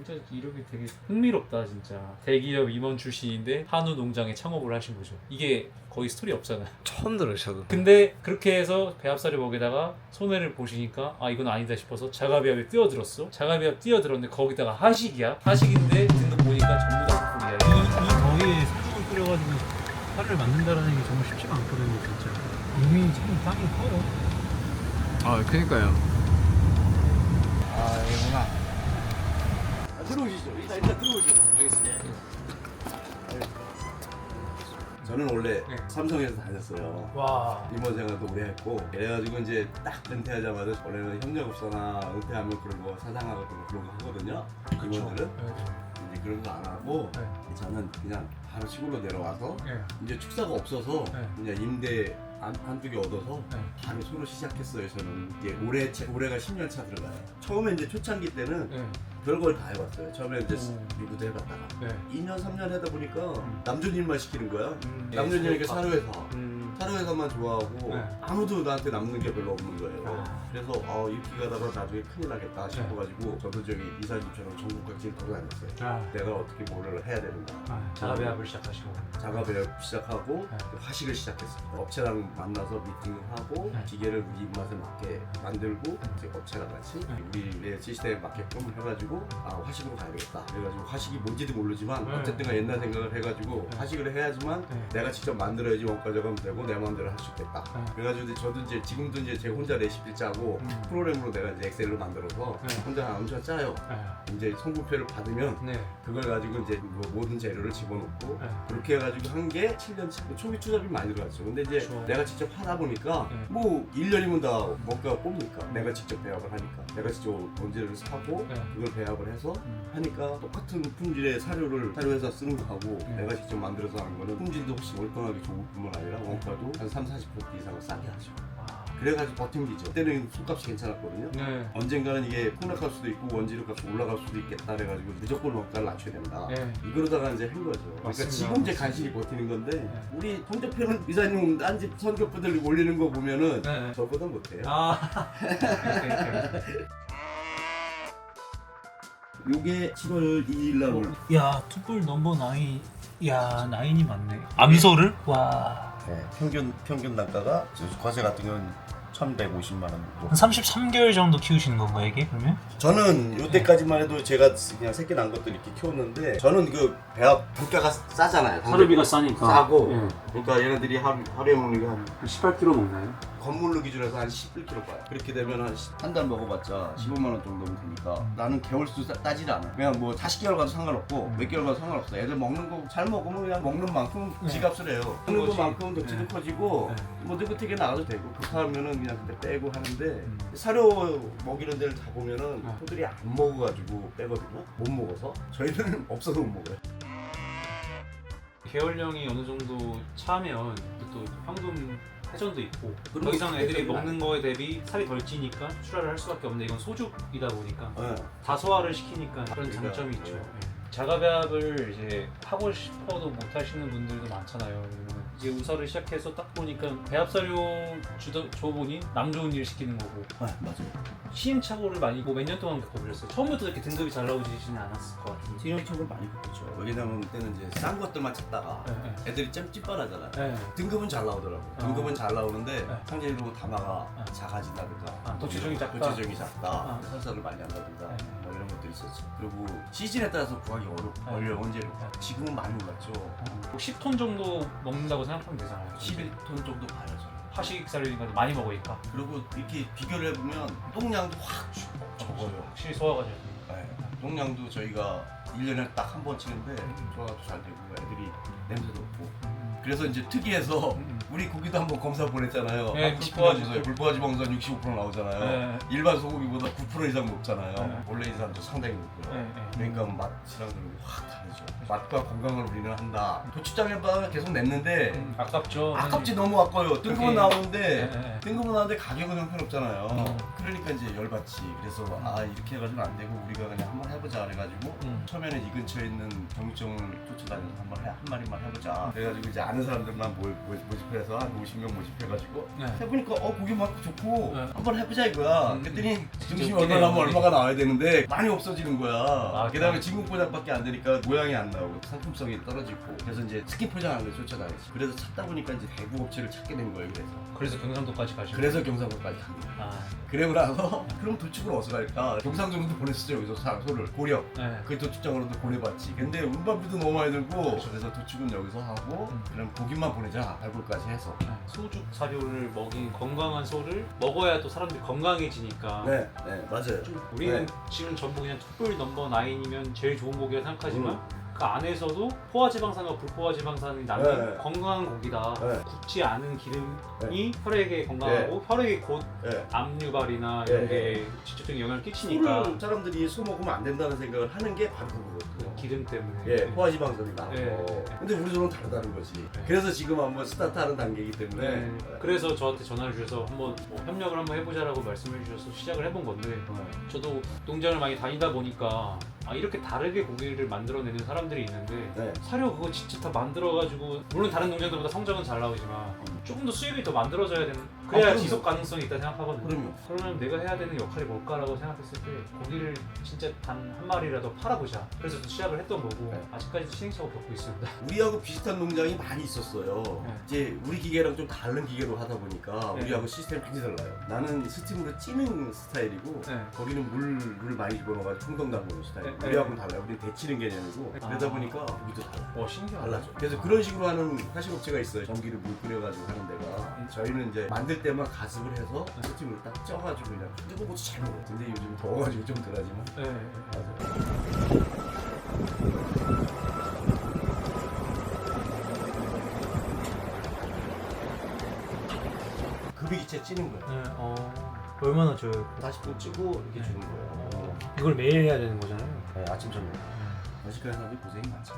진짜 이력이 되게 흥미롭다 진짜. 대기업 임원 출신인데 한우 농장에 창업을 하신 거죠. 이게 거의 스토리 없잖아. 처음 들어요 저도. 근데 그렇게 해서 배합사를 먹에다가 손해를 보시니까 아 이건 아니다 싶어서 자가배합에 뛰어들었어. 자가배합 뛰어들었는데 거기다가 하식이야. 하식인데 등급 보니까 전부 다 국뽕이야. 이 더위에 사료를 끓여가지고 살을 만든다라는 게 정말 쉽지가 않거든요, 진짜. 이미 참 땅이 커요. 아 그러니까요. 아 여기구나. 들어오시죠. 일단 들어오시죠. 알겠습니다. 저는 원래 네. 삼성에서 다녔어요. 와. 임원 생활도 오래 했고 그래가지고 이제 딱 은퇴하자마자 원래는 협력업소나 은퇴하면 그런 거 사장하고 그런 거 하거든요. 임원들은 이제 그런 거 안 하고 네. 저는 그냥 바로 시골로 내려와서 네. 이제 축사가 없어서 네. 그냥 임대 한두 개 얻어서 네. 바로 손으로 시작했어요. 저는 이제 올해가 10년 차 들어가요. 처음에 이제 초창기 때는 네. 별걸 다 해봤어요. 처음에 이제 오. 유부도 해봤다가 네. 2년 3년 하다 보니까 남존일만 시키는 거야. 네, 남존일에게 수요파. 사료회사. 사료회사만 좋아하고 네. 아무도 나한테 남는 게 별로 없는 거예요. 아. 그래서 이렇게 가다가 나중에 큰일 나겠다 싶어가지고 저도 저기 이사님처럼 전국 각지를 돌아다녔어요. 아. 내가 어떻게 뭐를 해야 되는가. 자가배합을 시작하시고. 자가배합 시작하고 네. 화식을 시작했습니다. 업체랑 만나서 미팅을 하고 네. 기계를 우리 입맛에 맞게 만들고 이제 업체랑 같이 네. 우리의 시스템에 맞게끔 해가지고 화식으로 가야 되겠다. 그래가지고 화식이 뭔지도 모르지만 네. 어쨌든 옛날 생각을 해가지고 네. 화식을 해야지만 네. 내가 직접 만들어야지 원가 저감 되고 내 마음대로 할 수 있겠다. 네. 그래가지고 저도 이제 지금도 이제 제가 혼자 레시피를 짜고 프로그램으로 내가 이제 엑셀로 만들어서 네. 혼자 엄청 짜요. 이제 성분표를 받으면 네. 그걸 가지고 이제 뭐 모든 재료를 집어넣고 네. 그렇게 해가지고 한 게 7년 차. 초기 투자비 많이 들어갔죠. 근데 이제 그렇죠. 내가 직접 하다 보니까 네. 뭐 1년이면 다 뭔가 뽑니까. 내가 직접 배합을 하니까. 내가 직접 원재료를 사고 네. 그걸 배합을 해서 하니까 똑같은 품질의 사료회사 쓰는 거하고 네. 내가 직접 만들어서 하는 거는 품질도 훨씬 월등하게 좋을 뿐만 아니라 원가도 한 30, 40% 이상을 싸게 하죠. 그래가지고 버팅기죠. 그때는 손값이 괜찮았거든요. 네. 언젠가는 이게 폭락할 수도 있고 원재료 값이 올라갈 수도 있겠다 그래가지고 무조건 원가를 낮춰야 된다. 네. 이러다가 이제 한 거죠. 그러니까 맞습니다. 지금 이제 간신히 버티는 건데 네. 우리 손대표는 이사님 딴 집 선교분들 올리는 거 보면은 네. 저보다 못해요. 아. 요게 7월 2일 날 올. 야, 투뿔 넘버 9. 야, 9이 맞네. 암소를? 와. 네, 평균 단가가 과세 같은 경우는 1,150만 원 정도. 한 33개월 정도 키우시는 건가요, 이게 그러면? 저는 이때까지만 해도 제가 그냥 새끼 난 것들 이렇게 키웠는데 저는 그 배합 단가가 싸잖아요. 사료비가 싸니까. 싸고 예. 그러니까 얘네들이 하루에 먹는 게 한 18kg 먹나요? 건물로 기준해서 한 11kg 봐요. 그렇게 되면 한 달 먹어봤자 15만 원 정도면 되니까 나는 개월수 따지지 않아. 그냥 뭐 40개월 가도 상관없고 몇 개월 가도 상관없어. 애들 먹는 거 잘 먹으면 그냥 먹는 만큼 지값을 해요. 먹는 거지. 것만큼 덕지도 네. 커지고 네. 뭐 느긋하게 나가도 되고 급하면은 그냥 그때 빼고 하는데 사료 먹이는 데를 다 보면은 소들이 안 먹어가지고 빼거든요. 못 먹어서 저희는 없어서 못 먹어요. 계열령이 어느 정도 차면 또 황금 회전도 있고 그런 더 이상 거 애들이 그런 먹는 거에 대비 살이 덜 찌니까 출하를 할 수밖에 없는데 이건 소죽이다 보니까 네. 다소화를 시키니까 그런 그러니까, 장점이 있죠. 네. 자가배합을 이제 하고 싶어도 못 하시는 분들도 많잖아요. 왜냐면 이제 우설을 시작해서 딱 보니까 배합사료 줘보니 남 좋은 일 시키는 거고 맞아요. 시행착오를 많이 몇 년 동안 겪어보셨어요. 처음부터 이렇게 등급이 잘 나오지는 않았을 것 같은데. 시행착오를 많이 겪었죠. 왜냐면 그때는 이제 싼 것들만 찾다가 네, 애들이 찜찜빨하잖아요. 네. 등급은 잘 나오더라고요. 등급은 잘 나오는데 네. 상대적으로 담화가 작아진다든가 도체적이 작다. 도체적이 작다. 설사를 많이 한다든가 네. 뭐 이런 것들이 있었죠. 그리고 시즌에 따라서 구하기 어려워. 원재료. 지금은 많이 올랐죠. 10톤 정도 먹는다고 생각하면 되잖아요. 11톤 정도 봐요. 저는. 하식사료니까 많이 먹으니까 그리고 이렇게 비교를 해보면 똥량도 확 적어요. 확실히 소화가 잘 돼요. 네. 똥량도 저희가 1년에 딱 한 번 치는데 소화도 잘 되고 애들이 냄새도 없고 그래서 이제 특이해서 우리 고기도 한번 검사 보냈잖아요. 네, 불포화 지방산 65% 나오잖아요. 네. 일반 소고기보다 9% 이상 높잖아요. 네. 원래 인산도 상당히 높고요. 네, 네. 그러니까 맛이랑 확 다르죠. 맛과 건강을 우리는 한다. 고추장에다가 계속 냈는데 아깝죠. 아깝지 너무 아까워요. 뜬금은 나오는데 네, 네. 뜬금은 나오는데 가격은 형편없잖아요. 음. 그러니까 이제 열받지. 그래서 이렇게 해가지고는 안 되고 우리가 그냥 한번 해보자 그래가지고 처음에는 이 근처에 있는 정육점을 쫓아다녀서 한 마리만 해보자. 그래가지고 이제 아는 사람들만 모집해서 한 50명 모집해가지고 네. 해보니까 고기 맛도 좋고 네. 한번 해보자 이거야. 음. 그랬더니 중심이 진짜 얼마 나면 웃기네요. 얼마가 나와야 되는데 많이 없어지는 거야. 그 다음에 그래. 진공 포장밖에 안 되니까 모양이 안 나오고 상품성이 떨어지고 그래서 이제 스킨 포장하는 걸 쫓아다녔지. 그래서 찾다 보니까 이제 대구 업체를 찾게 된 거예요. 그래서 경상도까지 가시고. 그래서 경상도까지 간 거야. 아, 그래고 나서 그럼 도축을 어디서 갈까? 경상도로도 보냈었죠. 여기서 소를 고려. 네. 그 도축장으로도 보내봤지. 근데 운반비도 너무 많이 들고 그래서 도축은 여기서 하고 그럼 고기만 보내자. 발굴까지 해서. 소죽 사료를 먹인 건강한 소를 먹어야 또 사람들이 건강해지니까. 네, 맞아요. 우리는 네. 지금 전부 그냥 툭불 넘버 9이면 제일 좋은 고기라 생각하지만 음. 그 안에서도 포화지방산과 불포화지방산이 나는 네. 건강한 고기다. 네. 굳지 않은 기름이 혈액에 건강하고 혈액이 곧 네. 암 유발이나 이런 네. 게 직접적인 영향을 끼치니까. 소를 사람들이 소 먹으면 안 된다는 생각을 하는 게 바로 그거거든요. 기름 때문에. 예, 포화지방산이 나고. 네. 근데 우리 소는 다르다는 거지. 네. 그래서 지금 한번 스타트하는 단계이기 때문에. 네. 그래서 저한테 전화를 주셔서 한번 뭐 협력을 한번 해보자라고 말씀해 주셔서 시작을 해본 건데 저도 농장을 많이 다니다 보니까 이렇게 다르게 고기를 만들어내는 사람들이 있는데 네. 사료 그거 진짜 다 만들어가지고 물론 다른 농장들보다 성적은 잘 나오지만 조금 더 수입이 더 만들어져야 되는 그래야 그럼요. 지속 가능성이 있다 생각하거든요. 그럼요. 그러면 내가 해야 되는 역할이 뭘까라고 생각했을 때 고기를 진짜 단 한 마리라도 팔아보자. 그래서 또 시작을 했던 거고 네. 아직까지도 시행착오 겪고 있습니다. 우리하고 비슷한 농장이 많이 있었어요. 네. 이제 우리 기계랑 좀 다른 기계로 하다 보니까 네. 우리하고 시스템이 많이 달라요. 나는 스팀으로 찌는 스타일이고 네. 거기는 물을 많이 집어넣어가지고 풍덩 담그는 스타일. 네. 우리하고는 달라요. 우리는 데치는 개념이고 아. 그러다 보니까 우리도 달라. 신기하다. 달라져. 그래서 그런 식으로 하는 화식업체가 있어요. 전기를 물 끓여가지고 하는 데가. 저희는 이제 만들 때만 가습을 해서 스팀으로 딱 쪄가지고 그냥 뜨거운 것도 잘 먹어요. 근데 요즘 더워가지고 좀 덜하지만. 네. 맞아요. 급이기체 찌는 거예요. 네, 얼마나 줘요? 40분 찌고 이렇게 주는 거예요. 이걸 매일 해야 되는 거잖아요. 네, 아침 저녁. 아직까지 사람들이 고생이 많죠.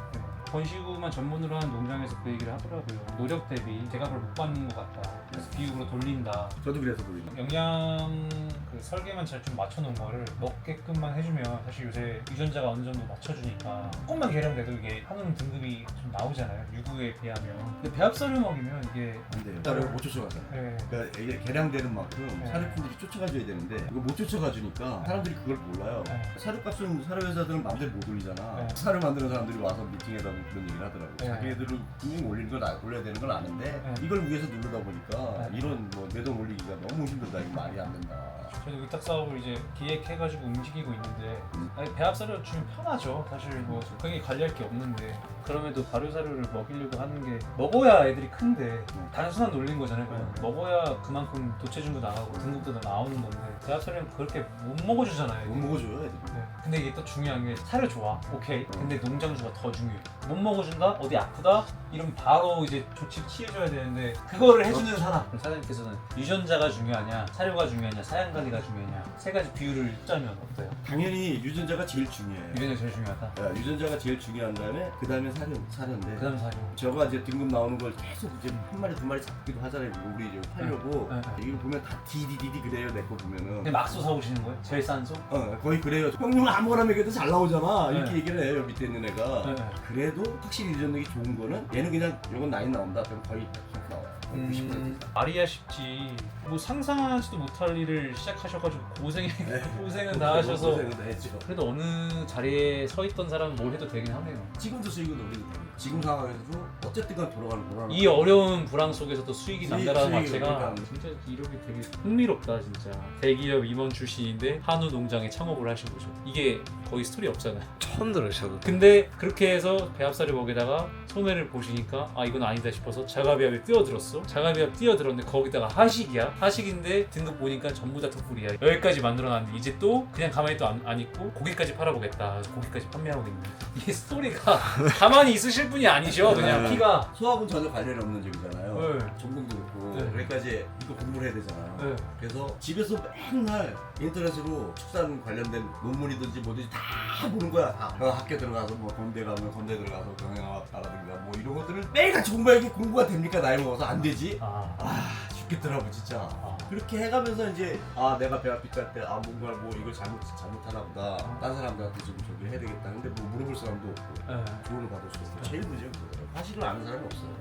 번식우만 전문으로 하는 농장에서 그 얘기를 하더라고요. 노력 대비 대가를 못 받는 것 같다. 그래서 비육으로 돌린다. 저도 그래서 보이죠. 영양 그 설계만 잘 좀 맞춰놓은 거를 먹게끔만 해주면 사실 요새 유전자가 어느 정도 맞춰주니까 조금만 개량돼도 이게 한우 등급이 좀 나오잖아요. 유구에 비하면. 근데 배합사료 먹이면 이게 안 돼요. 딸을 못 쫓아가잖아요. 네. 그러니까 이게 개량되는 만큼 네. 사료품들이 쫓아가줘야 되는데 이거 못 쫓아가주니까 사람들이 그걸 몰라요. 네. 사료값은 사료회사들은 마음대로 못 올리잖아. 네. 사료 만드는 사람들이 와서 미팅에다 그런 얘기를 하더라고. 네. 자기네들은 분명히 올리는 건 올려야 되는 건 아는데 네. 이걸 위해서 누르다 보니까 네. 이런 뭐 내돈 올리기가 너무 힘들다. 이거 말이 안 된다. 저도 위탁 사업을 이제 기획해가지고 움직이고 있는데 아니, 배합사료 주면 편하죠. 사실 뭐 크게 관리할 게 없는데 그럼에도 발효사료를 먹이려고 하는 게 먹어야 애들이 큰데 단순한 논리인 거잖아요. 그냥. 먹어야 그만큼 도체중도 나가고 등급도 나오는 건데 배합사료는 그렇게 못 먹어주잖아요. 못 애들이. 먹어줘요, 애들이. 네. 근데 이게 또 중요한 게 사료 좋아. 오케이. 근데 농장주가 더 중요해. 못 먹어준다? 어디 아프다? 이러면 바로 이제 조치를 취해줘야 되는데 그거를 해주는 사람. 사장님께서는 유전자가 중요하냐, 사료가 중요하냐, 사양관리가 중요하냐 세 가지 비율을 짜면 어때요? 당연히 유전자가 제일 중요해요. 유전자가 제일 중요하다. 야, 유전자가 제일 중요한 다음에 그 다음에 사료인데 그 다음 사료. 저가 이제 등급 나오는 걸 계속 이제 한 마리 두 마리 잡기도 하잖아요. 우리 이제 팔려고 네, 이거 보면 다 DDDD 그래요. 내 거 보면은 근데 막소 사오시는 거예요? 제일 싼 소? 거의 그래요. 형님은 아무거나 먹여도 잘 나오잖아. 네. 이렇게 얘기를 해요. 밑에 있는 애가. 네. 그래도 확실히 유전력이 좋은 거는 얘는 그냥 이건 라인 나온다. 그럼 거의 100% 나와요. 90%. 말이야 쉽지. 뭐 상상하지도 못할 일을 시작하셔가지고 고생은 다 하셔서 고생은 다 했죠. 그래도 어느 자리에 서 있던 사람은 뭘 해도 되긴 하네요. 지금도 수익은 우리도 됩니다. 지금 상황에서도 어쨌든 간 돌아가는 이 어려운 불황 속에서도 수익이 난다라는 수익이 자체가 그러니까. 진짜 이력이 되게 흥미롭다 진짜. 대기업 임원 출신인데 한우 농장에 창업을 하신 거죠. 이게 거의 스토리 없잖아요. 처음 들어요, 저도. 근데 그렇게 해서 배합사료 먹이다가 손해를 보시니까 이건 아니다 싶어서 자가비합에 뛰어들었어. 자가비합 뛰어들었는데 거기다가 하식이야. 하식인데 등급 보니까 전부 다 툭불이야. 여기까지 만들어놨는데 이제 또 그냥 가만히 또 안 있고 고기까지 팔아보겠다. 그래서 고기까지 판매하고 있는 이게 스토리가 가만히 있으실 분이 아니죠. 그냥 피가. 소하고는 전혀 관련이 없는 적이잖아요. 네. 전공도 그렇고 네. 그러니까 이제 이거 공부를 해야 되잖아요. 네. 그래서 집에서 맨날 인터넷으로 축산 관련된 논문이든지 뭐든지 다 보는 거야. 다. 학교 들어가서 뭐 건대 가면 건대 들어가서 경영학과라든가 뭐 이런 것들을 매일같이 공부해야 이게 공부가 됩니까? 나이 먹어서 안 되지. 아. 아 죽겠더라고 진짜. 아. 그렇게 해가면서 이제 아 내가 배합 빗갈 때 아 뭔가 뭐 이걸 잘못하나 보다. 딴 사람들한테 좀 저기 해야 되겠다. 근데 뭐 물어볼 사람도 없고 네. 조언을 받을 수 없고 제일 문제는 그거예요. 화식을 아는 사람이 없어요.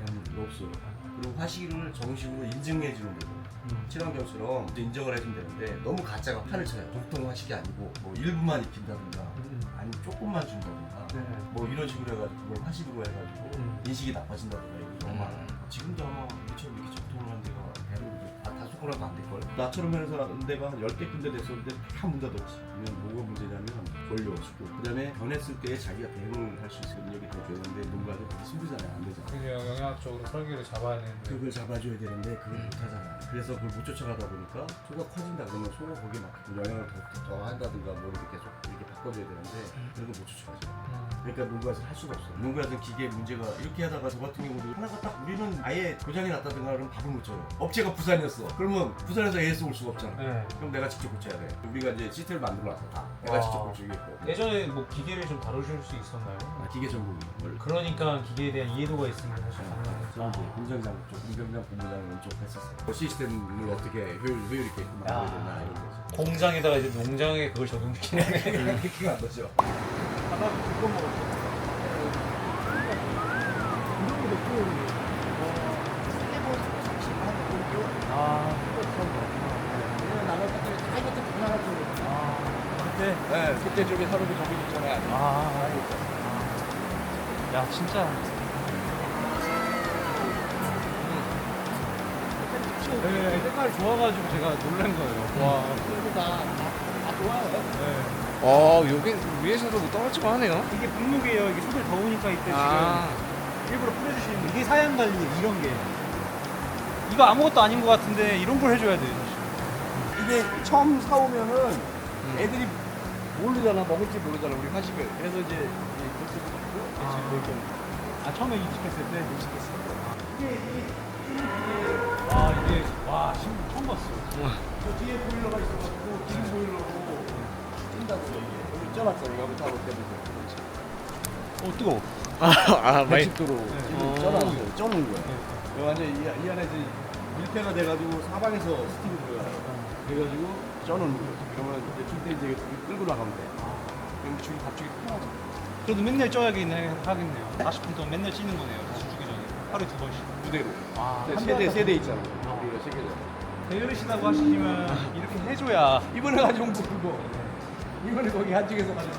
대한민국에 없어요. 그리고 화식을 정식으로 인증해주는 거예요. 친환경처럼 이제 인정을 해주면 되는데 너무 가짜가 판을 쳐요. 보통 화식이 아니고 뭐 일부만 익힌다든가 아니면 조금만 준다든가 네. 뭐 이런 식으로 해가지고 그걸 화식으로 해가지고 인식이 나빠진다든가 이런 게 너무 많아요. 지금도 아마 이처럼 이렇게 적통을 한 데가 대한민국에 다 손가락도 안 될걸? 나처럼 해서 데가 한 10개 군데 됐었는데 다 문 닫았지. 이건 뭐가 문제냐면 권리 없고 그 다음에 변했을 때 자기가 대응을 할 수 있을 능력이 더 줘야 되는데 농가도 되게 힘들잖아요. 안 되잖아. 그냥 영양학적으로 설계를 잡아야 되는데 그걸 잡아줘야 되는데 그걸 못하잖아. 그래서 그걸 못 쫓아가다 보니까 소가 커진다 그러면 소가 거기에 막 영향을 더 한다든가 뭐 이렇게 계속 이렇게 바꿔줘야 되는데 그런 걸 못 쫓아가죠. 그러니까 농가에서 할 수가 없어. 농가에서 기계 문제가 이렇게 하다가 저 같은 경우도 하나가 딱 우리는 아예 고장이 났다든가 그러면 밥을 못 줘요. 업체가 부산이었어. 그러면 부산에서 AS 올 수가 없잖아. 네. 그럼 내가 직접 고쳐야 돼. 우리가 이제 시스템을 만들어놨어 다. 내가 와. 직접 고치겠고. 예전에 뭐 기계를 좀 다루실 수 있었나요? 기계 전공이. 원래. 그러니까 기계에 대한 이해도가 있으면 사실 가능하죠. 저는 이제 공장장 쪽, 공장장 본부장을 쪽 했었어요. 시스템을 어떻게 효율 있게 만들어야 되나 이런 거죠. 공장에다가 이제 농장에 그걸 적용시키는 그게 안 되죠. 하나 그거 먹었어. 네, 그때 저기 사람이 저기 있잖아요. 야 진짜. 네, 색깔 좋아가지고 제가 놀란 거예요. 와. 다 좋아요. 네. 여기 위에서도 뭐 떨어지고 하네요. 이게 분무기예요. 이게 손을 더우니까 이때 지금 일부러 뿌려주시는 거. 이게 사양 관리 이런 게. 이거 아무것도 아닌 것 같은데 이런 걸 해줘야 돼요. 이게 처음 사오면은 애들이 모르잖아, 먹을지 모르잖아, 우리 화식을. 그래서 이제 그렇게 먹고 아 처음에 이직했을 때. 이게 와 지금 처음 봤어. 저 뒤에 보일러가 있어가지고 기름 보일러로 찐다고 이게. 여기 쪄놨어, 이거 부터 올 때부터. 뜨거워. 많이 110도로 기름 쪄놨어, 쪄놓은 거야. 이거 완전 이 안에 이제 밀폐가 돼가지고 사방에서 스팀이 들어가요. 그래가지고 쪄놓는 거예요. 그러면 이제 줄때 이제 끌고 나가면 돼. 그럼 죽이 밥죽이 편하죠. 그래도 맨날 쪄야긴 하겠네요. 40분 동안 맨날 찌는 거네요. 다시 주기 전에. 하루에 2번씩. 그대로. 한 세대 있잖아. 우리가 세 개죠. 게으르시다고 하시지만 이렇게 해줘야. 이번에 가져온 거 그거. 이번에 거기 한쪽에서 가져온 거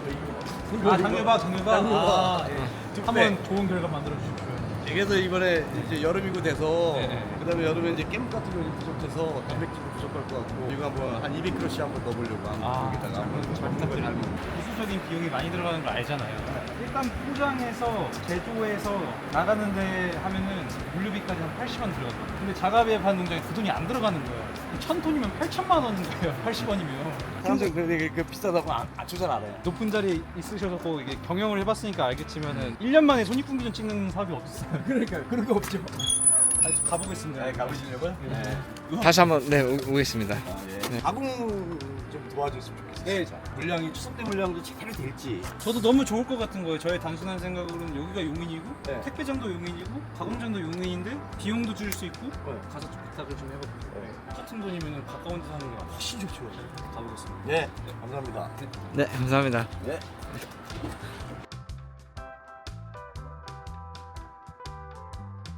이거. 당뇨바. 당뇨바. 한번 좋은 결과 만들어 주십시오. 그래서 이번에 이제 여름이고 돼서 네. 그다음에 여름에 이제 깻 같은 거 부족해서 단백질도 부족할 것 같고 이거 한번 한 200kg씩 한번 넣어보려고 여기다가 한번 부탁드립니다. 기술적인 비용이 많이 들어가는 걸 알잖아요. 일단 포장해서 제조해서 나가는데 하면은 물류비까지 한 80원 들어가요. 근데 자가비에 파는 농장에 그 돈이 안 들어가는 거예요. 1000톤이면 8천만 원인 거예요. 80원이면. 사람들 근데 그 비싸다고 조절 안 해요. 높은 자리에 있으셔서 이게 경영을 해봤으니까 알겠지만은 1년 만에 손익분기점 찍는 사업이 어딨어요. 그러니까 그런 거 없죠. 가보겠습니다. 네, 가보시려고요? 네. 다시 한번 오겠습니다. 예. 가공 좀 도와줬으면 좋겠어요. 네, 물량이 추석 때 물량도 제대로 될지. 저도 너무 좋을 것 같은 거예요. 저의 단순한 생각으로는 여기가 용인이고 네. 택배장도 용인이고 가공장도 용인인데 비용도 줄일 수 있고 가서 좀 부탁을 좀 해볼게요. 같은 돈이면 가까운 데 사는 게 훨씬 좋죠. 가보겠습니다. 네, 감사합니다. 네, 감사합니다. 네.